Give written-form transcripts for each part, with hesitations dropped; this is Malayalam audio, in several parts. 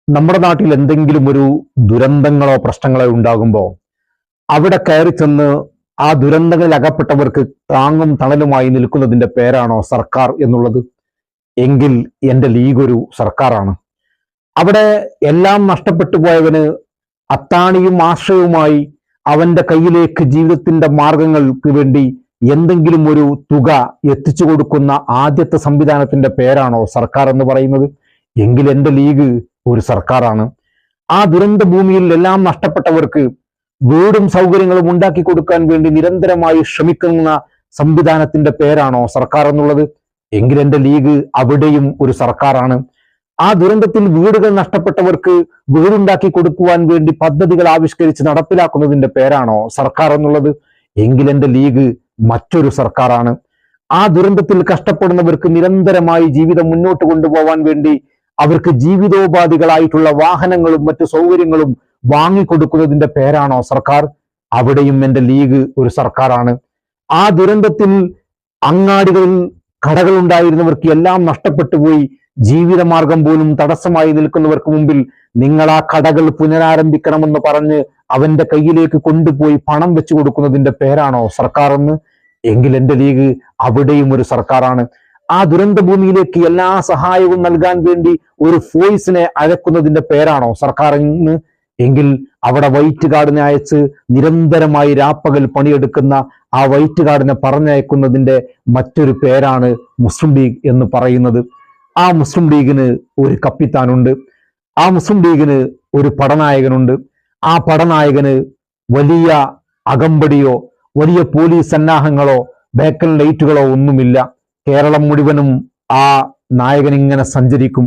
നമ്മുടെ നാട്ടിൽ എന്തെങ്കിലും ഒരു ദുരന്തങ്ങളോ പ്രശ്നങ്ങളോ ഉണ്ടാകുമ്പോൾ അവിടെ കയറി ചെന്ന് ആ ദുരന്തങ്ങളിൽ അകപ്പെട്ടവർക്ക് താങ്ങും തണലുമായി നിൽക്കുന്നതിന്റെ പേരാണോ സർക്കാർ എന്നുള്ളത്? എങ്കിൽ എൻ്റെ ലീഗ് ഒരു സർക്കാരാണ്. അവിടെ എല്ലാം നഷ്ടപ്പെട്ടു പോയവന് അത്താണിയും ആശ്രയവുമായി അവന്റെ കയ്യിലേക്ക് ജീവിതത്തിന്റെ മാർഗങ്ങൾക്ക് വേണ്ടി എന്തെങ്കിലും ഒരു തുക എത്തിച്ചു കൊടുക്കുന്ന ആദ്യത്തെ സംവിധാനത്തിന്റെ പേരാണോ സർക്കാർ എന്ന് പറയുന്നത്? എങ്കിൽ എൻ്റെ ലീഗ് ഒരു സർക്കാരാണ്. ആ ദുരന്ത ഭൂമിയിൽ എല്ലാം നഷ്ടപ്പെട്ടവർക്ക് വീടും സൗകര്യങ്ങളും ഉണ്ടാക്കി കൊടുക്കാൻ വേണ്ടി നിരന്തരമായി ശ്രമിക്കുന്ന സംവിധാനത്തിന്റെ പേരാണോ സർക്കാർ എന്നുള്ളത്? എങ്കിൽ എൻ്റെ ലീഗ് അവിടെയും ഒരു സർക്കാരാണ്. ആ ദുരന്തത്തിൽ വീടുകൾ നഷ്ടപ്പെട്ടവർക്ക് വീടുണ്ടാക്കി കൊടുക്കുവാൻ വേണ്ടി പദ്ധതികൾ ആവിഷ്കരിച്ച് നടപ്പിലാക്കുന്നതിന്റെ പേരാണോ സർക്കാർ എന്നുള്ളത്? എങ്കിൽ എൻ്റെ ലീഗ് മറ്റൊരു സർക്കാരാണ്. ആ ദുരന്തത്തിൽ കഷ്ടപ്പെടുന്നവർക്ക് നിരന്തരമായി ജീവിതം മുന്നോട്ട് കൊണ്ടുപോകാൻ വേണ്ടി അവർക്ക് ജീവിതോപാധികളായിട്ടുള്ള വാഹനങ്ങളും മറ്റു സൗകര്യങ്ങളും വാങ്ങിക്കൊടുക്കുന്നതിന്റെ പേരാണോ സർക്കാർ? അവിടെയും എൻ്റെ ലീഗ് ഒരു സർക്കാരാണ്. ആ ദുരന്തത്തിൽ അങ്ങാടികളിൽ കടകൾ ഉണ്ടായിരുന്നവർക്ക് എല്ലാം നഷ്ടപ്പെട്ടു പോയി ജീവിതമാർഗം പോലും തടസ്സമായി നിൽക്കുന്നവർക്ക് മുമ്പിൽ നിങ്ങൾ ആ കടകൾ പുനരാരംഭിക്കണമെന്ന് പറഞ്ഞ് അവന്റെ കയ്യിലേക്ക് കൊണ്ടുപോയി പണം വെച്ചു കൊടുക്കുന്നതിന്റെ പേരാണോ സർക്കാർ എന്ന്? എങ്കിൽ എൻ്റെ ലീഗ് അവിടെയും ഒരു സർക്കാരാണ്. ആ ദുരന്ത ഭൂമിയിലേക്ക് എല്ലാ സഹായവും നൽകാൻ വേണ്ടി ഒരു ഫോഴ്സിനെ അയക്കുന്നതിന്റെ പേരാണോ സർക്കാർ എന്ന്? എങ്കിൽ അവിടെ വൈറ്റ് ഗാർഡിനെ അയച്ച് നിരന്തരമായി രാപ്പകൽ പണിയെടുക്കുന്ന ആ വൈറ്റ് ഗാർഡിനെ പറഞ്ഞയക്കുന്നതിന്റെ മറ്റൊരു പേരാണ് മുസ്ലിം ലീഗ് എന്ന് പറയുന്നത്. ആ മുസ്ലിം ലീഗിന് ഒരു കപ്പിത്താനുണ്ട്. ആ മുസ്ലിം ലീഗിന് ഒരു പടനായകനുണ്ട്. ആ പടനായകന് വലിയ അകമ്പടിയോ വലിയ പോലീസ് സന്നാഹങ്ങളോ ബേക്കൽ ലൈറ്റുകളോ ഒന്നുമില്ല. കേരളം മുഴുവനും ആ നായകൻ ഇങ്ങനെ സഞ്ചരിക്കും.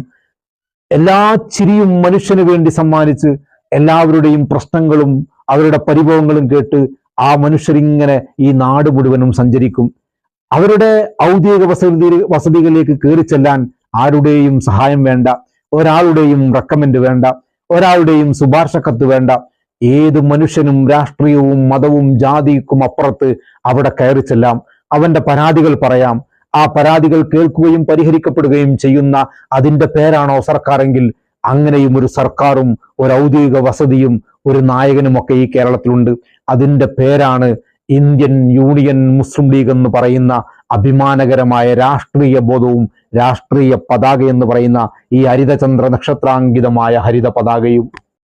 എല്ലാ ചിരിയും മനുഷ്യന് വേണ്ടി സമ്മാനിച്ച് എല്ലാവരുടെയും പ്രശ്നങ്ങളും അവരുടെ പരിഭവങ്ങളും കേട്ട് ആ മനുഷ്യരിങ്ങനെ ഈ നാട് മുഴുവനും സഞ്ചരിക്കും. അവരുടെ ഔദ്യോഗിക വസതികളിലേക്ക് കയറി ചെല്ലാൻ ആരുടെയും സഹായം വേണ്ട, ഒരാളുടെയും റെക്കമെൻഡ് വേണ്ട, ഒരാളുടെയും ശുപാർശ കത്ത് വേണ്ട. ഏത് മനുഷ്യനും രാഷ്ട്രീയവും മതവും ജാതിക്കും അപ്പുറത്ത് അവിടെ കയറി ചെല്ലാം. അവന്റെ പരാതികൾ പറയാം. ആ പരാതികൾ കേൾക്കുകയും പരിഹരിക്കപ്പെടുകയും ചെയ്യുന്ന അതിന്റെ പേരാണോ സർക്കാരെങ്കിൽ അങ്ങനെയും ഒരു സർക്കാരും ഒരു ഔദ്യോഗിക വസതിയും ഒരു നായകനുമൊക്കെ ഈ കേരളത്തിലുണ്ട്. അതിന്റെ പേരാണ് ഇന്ത്യൻ യൂണിയൻ മുസ്ലിം ലീഗ് എന്ന് പറയുന്ന അഭിമാനകരമായ രാഷ്ട്രീയ ബോധവും രാഷ്ട്രീയ പതാക എന്ന് പറയുന്ന ഈ ഹരിതചന്ദ്ര നക്ഷത്രാങ്കിതമായ ഹരിത പതാകയും.